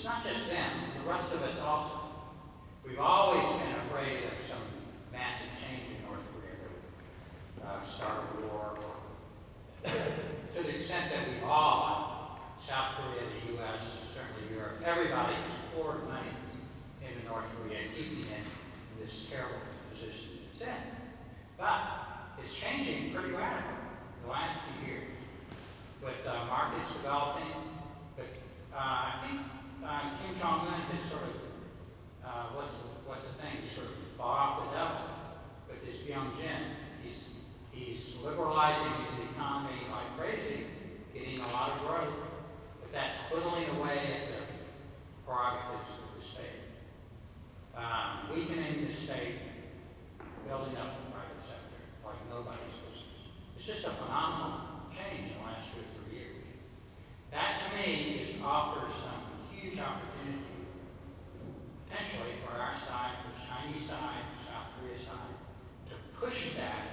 not just them, the rest of us also. We've always been afraid of some massive change in North Korea that would start a war, to the extent that we all, South Korea, the U.S., certainly Europe, everybody has poured money into North Korea, keeping it in this terrible position it's in. But it's changing pretty radically in the last few years, with markets developing. With I think Kim Jong-un has sort of what's the thing? He sort of fought off the devil with his Pyongyang. He's liberalizing his economy like crazy, getting a lot of growth, but that's whittling away at the prerogatives of the state, weakening the state, building up the private sector like nobody's business. It's just a phenomenal change in the last 2 or 3 years. That, to me, offers some huge opportunity, potentially for our side, for the Chinese side, for South Korea side, to push that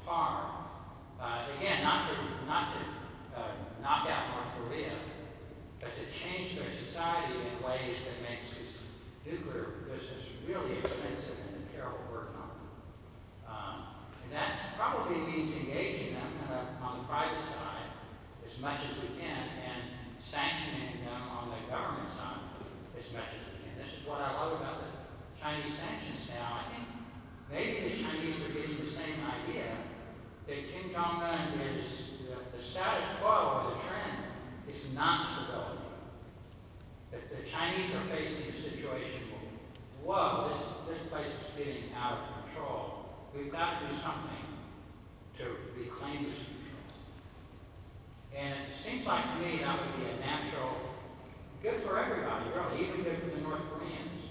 hard. Again, not to knock out North Korea, but to change their society in ways that makes this nuclear business really expensive and a terrible burden on them. And that probably means engaging them on the private side as much as we can, and sanctioning them on the government side as much as we can. This is what I love about the Chinese sanctions now. I think maybe the Chinese are getting the same idea that Kim Jong-un is the status quo, or the trend is not stability. That the Chinese are facing a situation where, whoa, this place is getting out of control. We've got to do something to reclaim this control. And it seems like to me that would be a natural, good for everybody, really, even good for the North Koreans,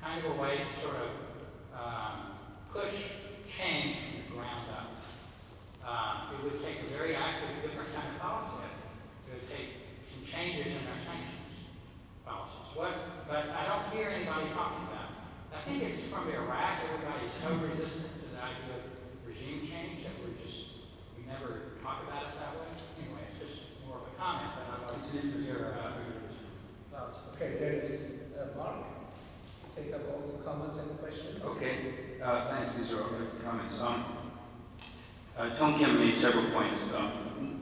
kind of a way to sort of push change from the ground up. It would take a very active, different kind of policy. It would take some changes in our sanctions policies. But I don't hear anybody talking about it. I think it's from Iraq. Everybody's so resistant to the idea of regime change that we never talk about it that way. Anyway, it's just more of a comment, but I'd like to hear Okay, there is Mark. Take up all the comments and questions. Okay, thanks. These are all good comments. Tong Kim made several points,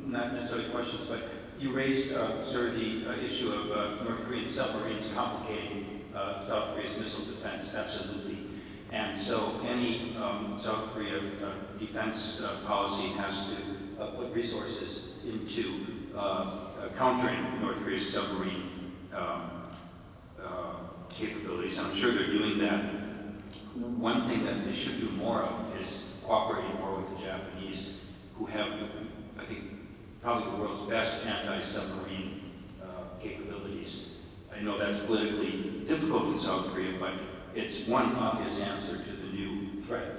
not necessarily questions, but you raised sort of the issue of North Korean submarines complicating South Korea's missile defense, absolutely. And so any South Korea defense policy has to put resources into countering North Korea's submarine capabilities. I'm sure they're doing that. One thing that they should do more of is cooperating more with the Japanese, who have, I think, probably the world's best anti-submarine capabilities. I know that's politically difficult in South Korea, but it's one obvious answer to the new threat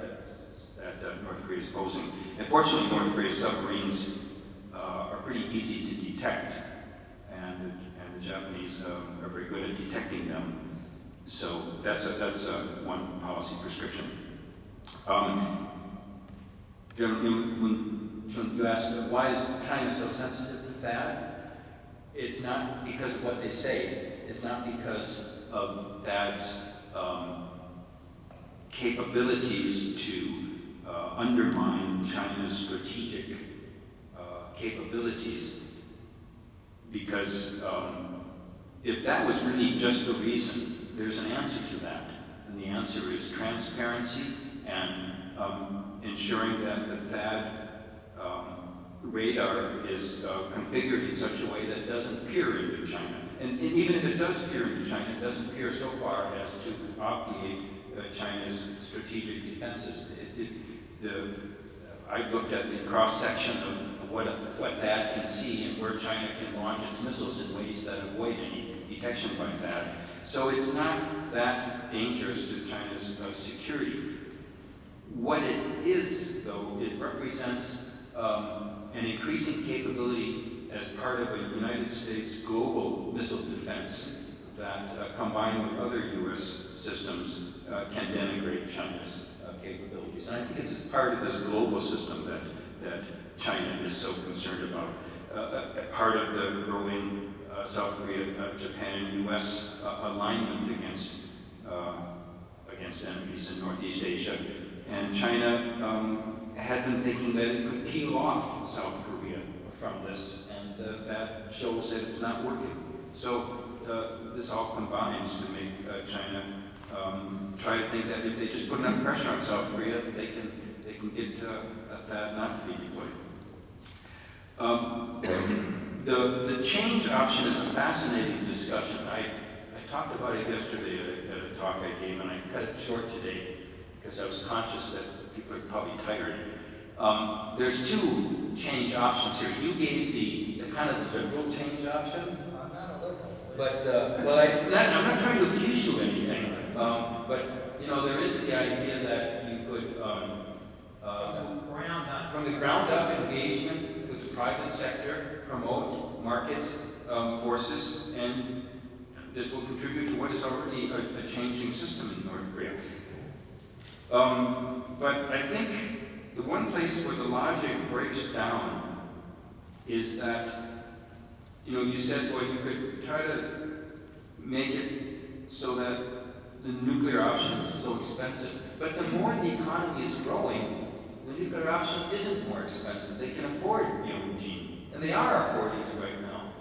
that North Korea is posing. And fortunately, North Korea's submarines are pretty easy to detect, and the Japanese are very good at detecting them. So that's one policy prescription. When you asked why is China so sensitive to THAAD, it's not because of what they say. It's not because of THAAD's capabilities to undermine China's strategic capabilities. Because if that was really just the reason, there's an answer to that. And the answer is transparency and ensuring that the THAAD radar is configured in such a way that it doesn't peer into China. And even if it does peer into China, it doesn't peer so far as to obviate China's strategic defenses. I looked at the cross-section of what THAAD can see and where China can launch its missiles in ways that avoid any detection by THAAD. So it's not that dangerous to China's security. What it is, though, it represents an increasing capability as part of a United States global missile defense that, combined with other U.S. systems, can denigrate China's capabilities. And I think it's part of this global system that China is so concerned about. part of the growing South Korea, Japan, and U.S. Alignment against enemies in Northeast Asia. And China had been thinking that it could peel off South Korea from this, and that shows that it's not working. So this all combines to make China try to think that if they just put enough pressure on South Korea, they can get a THAAD not to be deployed. The change option is a fascinating discussion. I talked about it yesterday at a talk I gave, and I cut it short today because I was conscious that people are probably tired. There's two change options here. You gave the kind of the liberal change option. I'm not a liberal. But, well, I'm not trying to accuse you of anything, but, you know, there is the idea that you could, from the ground up engagement with the private sector, promote market forces, and this will contribute to what is already a changing system in North Korea. But I think the one place where the logic breaks down is that, you know, you said, well, you could try to make it so that the nuclear option is so expensive. But the more the economy is growing, the nuclear option isn't more expensive. They can afford Yongjin, and they are affording it right now.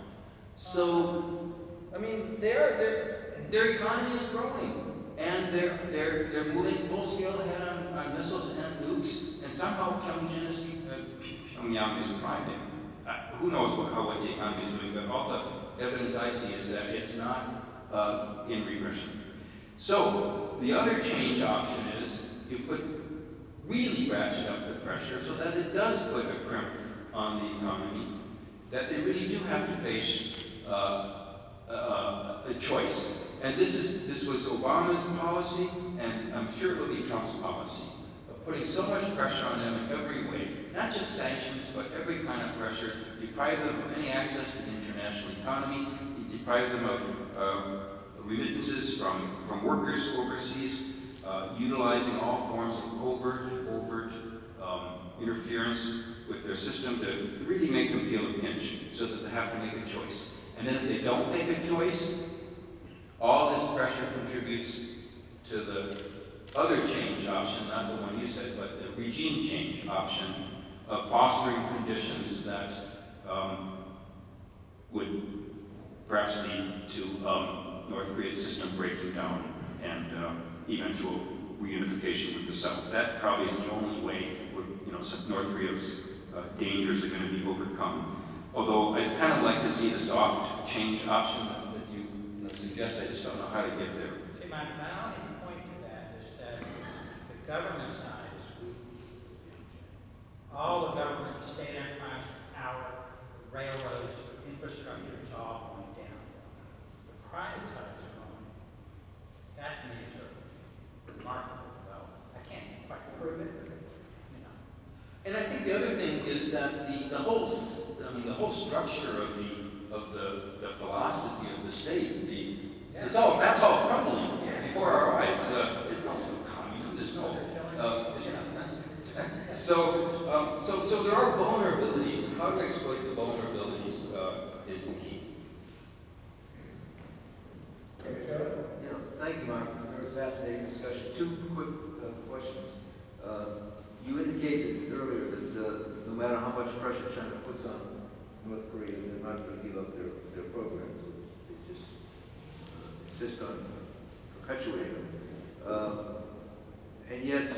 So, I mean, their economy is growing, and they're moving full scale ahead on missiles and nukes, and somehow Pyongyang is priming. Who knows what the economy is doing, but all the evidence I see is that it's not in regression. So the other change option is you really ratchet up the pressure so that it does put a crimp on the economy, that they really do have to face a choice. And this was Obama's policy, and I'm sure it will be Trump's policy, of putting so much pressure on them in every way, not just sanctions, but every kind of pressure, deprive them of any access to the international economy, deprive them of remittances from workers overseas, utilizing all forms of covert interference with their system to really make them feel a pinch so that they have to make a choice. And then if they don't make a choice, all this pressure contributes to the other change option, not the one you said, but the regime change option of fostering conditions that would perhaps lead to North Korea's system breaking down and eventual reunification with the South. That probably is the only way where North Korea's dangers are going to be overcome. Although I'd kind of like to see the soft change option that you suggest. I just don't know how to get there. See, my only point to that is that the government side is weak. All the government, state enterprise, power, railroads, infrastructure is all going down. The private side is growing. That to me is a remarkable development. I can't quite prove it, but, And I think the other thing is that the whole structure of the philosophy of the state, that's all crumbling before our eyes. There's no communism. There's no. So there are vulnerabilities. How to exploit the vulnerabilities is the key. Thank you, Mark. Very fascinating discussion. Two quick questions. You indicated earlier that no matter how much pressure China puts on North Korea, they're not going to give up their programs. They just insist on perpetuating them. And yet,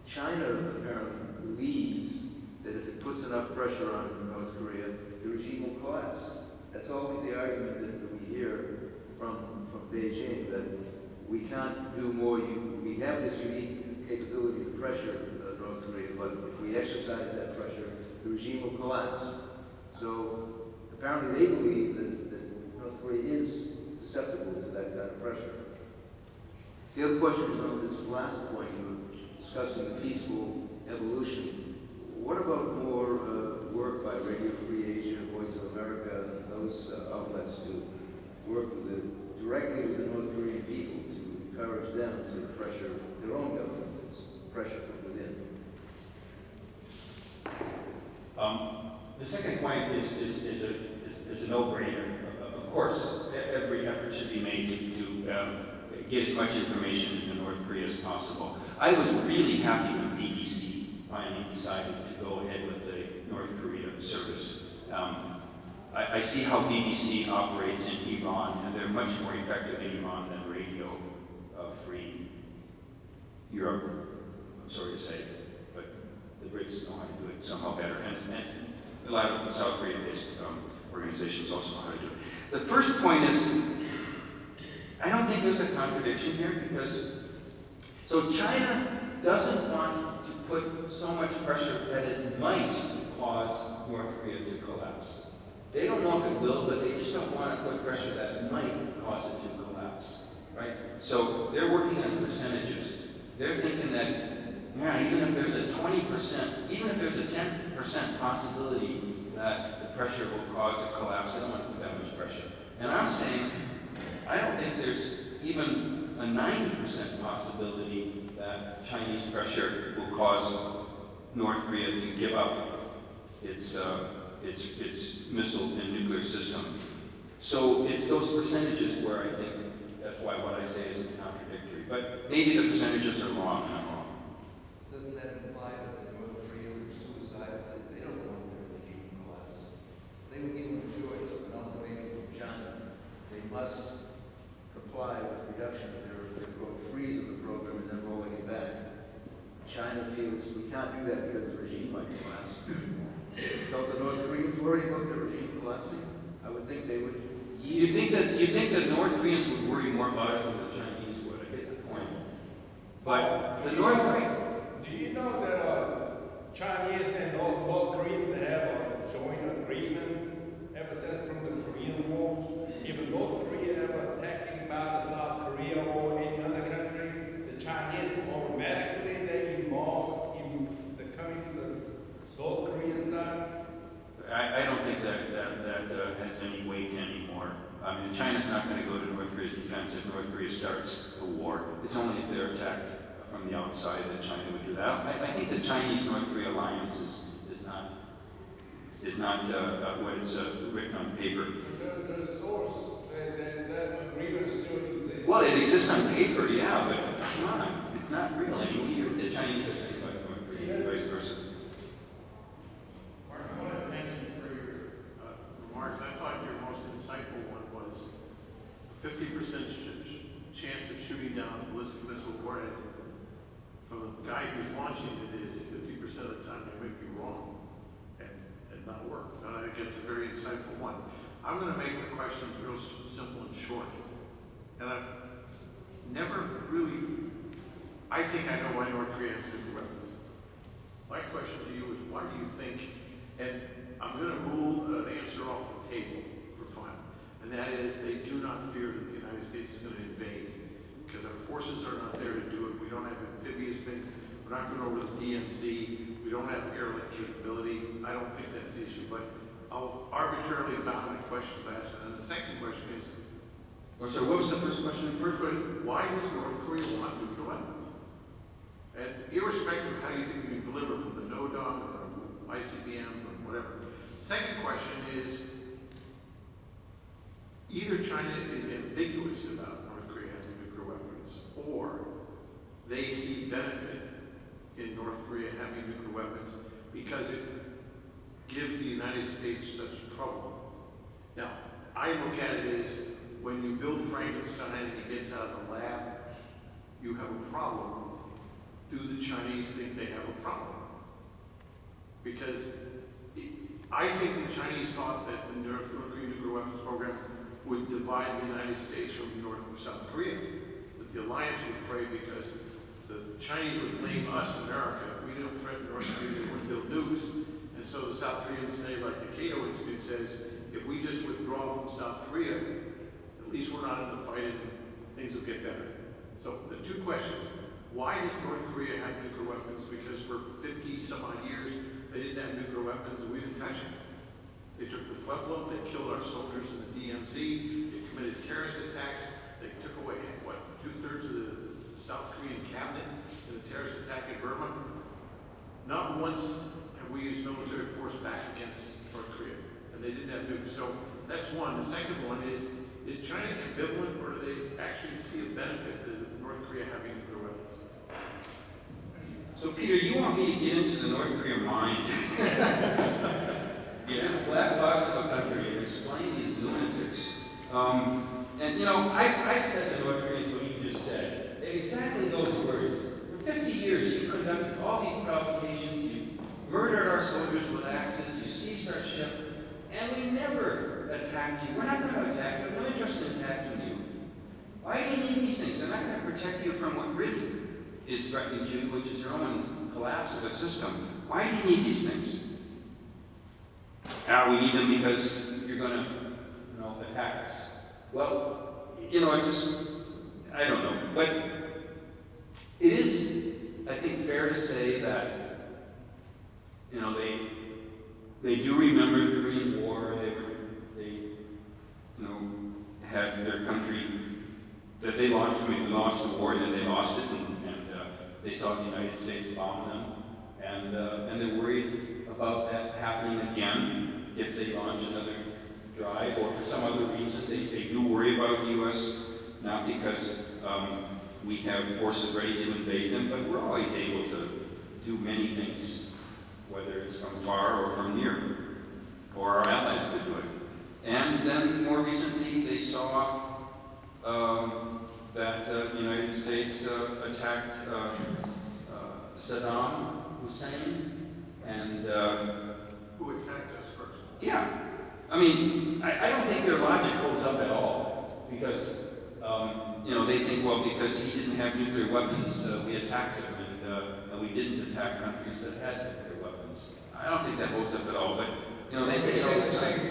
China apparently believes that if it puts enough pressure on North Korea, the regime will collapse. That's always the argument that we hear from Beijing, that we can't do more. We have this unique capability to pressure North Korea, but if we exercise that pressure, the regime will collapse. So apparently they believe that North Korea is susceptible to that kind of pressure. The other question is on this last point, you were discussing the peaceful evolution. What about more work by Radio Free Asia, Voice of America, and those outlets to work directly with the North Korean people to encourage them to pressure their own government, pressure from within? The second point is a no-brainer. Of course, every effort should be made to get as much information into North Korea as possible. I was really happy when BBC finally decided to go ahead with the North Korea service. I see how BBC operates in Iran, and they're much more effective in Iran than Radio Free Europe. I'm sorry to say, but the Brits know how to do it somehow better, and a lot of South Korean-based organizations also know how to do it. The first point is, I don't think there's a contradiction here, because so China doesn't want to put so much pressure that it might cause North Korea to collapse. They don't know if it will, but they just don't want to put pressure that it might cause it to collapse, right? So they're working on percentages. They're thinking that, yeah, even if there's a 20%, even if there's a 10% possibility that the pressure will cause a collapse, they don't want to put that much pressure. And I'm saying, I don't think there's even a 90% possibility that Chinese pressure will cause North Korea to give up its missile and nuclear system. So it's those percentages where I think that's why what I say isn't contradictory. But maybe the percentages are wrong, and I'm wrong. Doesn't that imply that the North Koreans are suicidal? They don't want their regime to collapse. If they were given a choice of an ultimatum from China, they must comply with reduction of their freeze of the program and then rolling it back. China feels we can't do that because the regime might collapse. Don't the North Koreans worry about the regime collapsing? I would think they would. You think that North Koreans would worry more about it than the Chinese would? I get the point. But the North Koreans. Do you know that Chinese and North Koreans have a joint agreement ever since from the Korean War? If North Korea ever attacking by the South Korea or any other country, the Chinese automatically they involved in the coming to the North Korean side? I don't think that has any weight anymore. I mean, China's not going to go to North Korea's defense if North Korea starts a war. It's only if they're attacked from the outside that China would do that. I think the Chinese-North Korea alliance is not what it's written on paper. The source that agreement still exists. Well, it exists on paper, yeah, but come on, it's not real. I mean, we hear what the Chinese are saying about North Korea and vice versa. Mark, I want to thank you for your remarks. I thought your most insightful one was a 50% chance of shooting down a ballistic missile warhead from the guy who's launching it is 50% of the time they might be wrong and not work. And I think it's a very insightful one. I'm going to make my questions real simple and short. And I've never really, I think I know why North Korea has nuclear weapons. My question to you is, why do you think, and I'm going to rule an answer off the table for fun, and that is they do not fear that the United States is going to invade because our forces are not there to do it. We don't have amphibious things. We're not going over the DMZ. We don't have airlift capability. I don't think that's the issue, but I'll arbitrarily bound my question fast. And then the second question is, Or so what was the first question? first question, why does North Korea want nuclear weapons? And irrespective of how you think you deliver them, with a no-dom or ICBM or whatever. Second question is, either China is ambiguous about North Korea having nuclear weapons, or they see benefit in North Korea having nuclear weapons because it gives the United States such trouble. Now, I look at it as when you build Frankenstein and he gets out of the lab, you have a problem. Do the Chinese think they have a problem? Because I think the Chinese thought that the North Korean nuclear weapons program would divide the United States from North and South Korea. That the alliance would fray because the Chinese would blame us, America, if we didn't threaten North Korea, they would build nukes. And so the South Koreans say, like the Cato Institute says, if we just withdraw from South Korea, at least we're not in the fight and things will get better. So the two questions, why does North Korea have nuclear weapons? Because for 50 some odd years, they didn't have nuclear weapons and we didn't touch them. They took the Pueblo, they killed our soldiers in the DMZ, they committed terrorist attacks, they took away, what, 2/3 of the South Korean cabinet in a terrorist attack in Burma. Not once have we used military force back against So that's one. The second one is China ambivalent, or do they actually see a benefit to North Korea having nuclear weapons? So Peter, you want me to get into the North Korea mind? Get in the black box of a country and explain these lunatics. And you know, I've said to North Koreans what you just said. Exactly those words. For 50 years, you conducted all these provocations, you murdered our soldiers with axes, you seized our ship, and we never attacked you. We're not going to attack you. We're no interest in attacking you. Why do you need these things? They're not going to protect you from what really is threatening you, which is your own collapse of a system. Why do you need these things? We need them because you're going to, you know, attack us. Well, you know, it's just, I don't know. But it is, I think, fair to say that, you know, they do remember the Korean War. They you know, had their country, that they launched, I mean, they launched the war and then they lost it, and they saw the United States bomb them. And they're worried about that happening again if they launch another drive, or for some other reason. They do worry about the U.S., not because we have forces ready to invade them, but we're always able to do many things, whether it's from far or from near, or our allies could do it. And then more recently, they saw that the United States attacked Saddam Hussein, and Who attacked us first? yeah, I mean, I don't think their logic holds up at all, because you know, they think, well, because he didn't have nuclear weapons, we attacked him, and we didn't attack countries that had nuclear weapons. I don't think that holds up at all, but you know, they say it all the time.